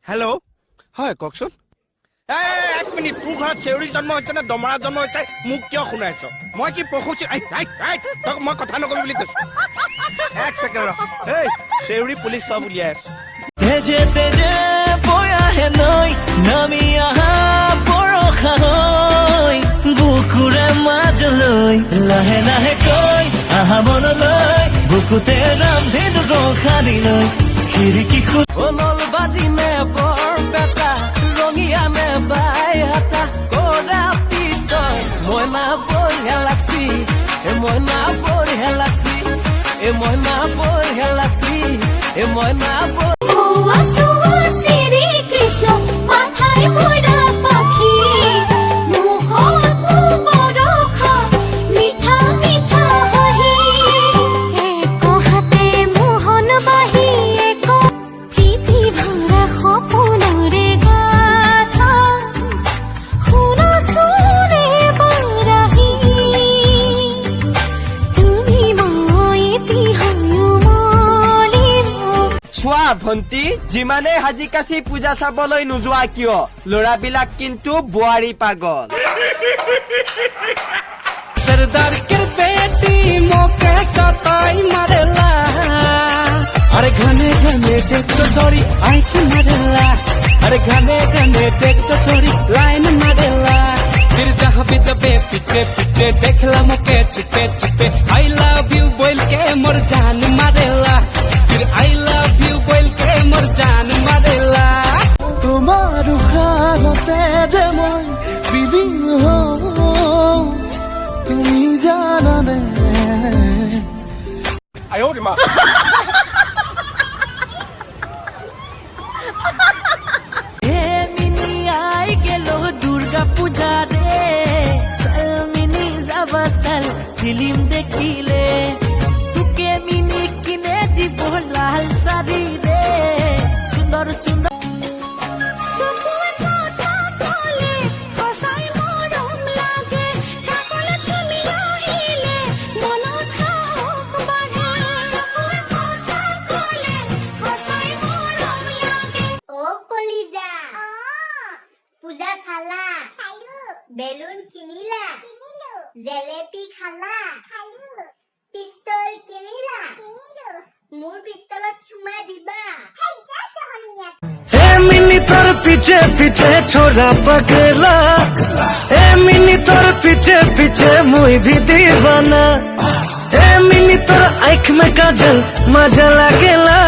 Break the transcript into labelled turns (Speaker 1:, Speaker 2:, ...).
Speaker 1: hello' হয় কওকচোন এক মিনিট তোৰ ঘৰত চেউৰী জন্ম হৈছে নে দমৰা জন্ম হৈছে মোক কিয় শুনাইছ মই কি পশুচি তক মই কথা নকবি বুলি কৈছো এক ছেকেণ্ড এই চেউৰী পুলিচ সব উলিয়াই আছো
Speaker 2: তেজে তেজে বয়াহে নৈ নামি আহা বৰষা হৈ বুকুৰে মাজলৈ লাহে লাহে কৈ আহা মনলৈ বুকুতে ৰামধেনু ৰখা দিলৈ খিৰিকী নলবাৰী মে বৰপেটা ৰঙিয়া মে বাইহাটা কৰা পিতয় মইনা বঢ়িয়া লাগছি মইনা বঢ়িয়া লাগছি মইনা বঢ়িয়া লাগছি মইনা
Speaker 3: শ্রী কৃষ্ণ মাথায় মোরা পাখি মিঠা মিঠা হাহি এক হাতে মোহন বাহি এক প্রীতি ভরা সপোনরে গাথা শুনছোৰে বাৰাহি তুমি মই এটি হৈও মলিম
Speaker 2: চোৱা ভন্টি যিমানে হাজি কাছি পূজা চাবলৈ নোযোৱা কিয় ল'ৰাবিলাক কিন্তু বোৱাৰী পাগল सरदार के बेटी मोके सताई मारेला अरे घने घने देख तो छोरी आई की मारेला अरे घने घने देख तो छोरी लाइन मारेला फिर जहाँ भी जबे पीछे पीछे देखला मोके छुपे छुपे आई लव यू बोल के मोर जान मारेला फिर आई लव यू बोल के मोर जान मारेला তোমার উখানতে যে মই বিলীন হওঁ তুমি জানানে মিনি আই গেল দুর্গা পূজা রে সালমিনি যাবা সাল ফিল্ম দেখিলে তোকে মিনি কিনে দিব লাল শাড়ি রে সুন্দর সুন্দর
Speaker 3: পূজা খালা বেলুন কিনিলা জেলেপি খালা পিস্তল কিনিলা মোৰ পিস্তলত চুমা দিবা
Speaker 2: मिनी तोर पीछे पीछे छोरा पगला मिनी तोर पीछे पीछे मुई भी दीवाना मिनी तोर आँख में काजल मजा लागेला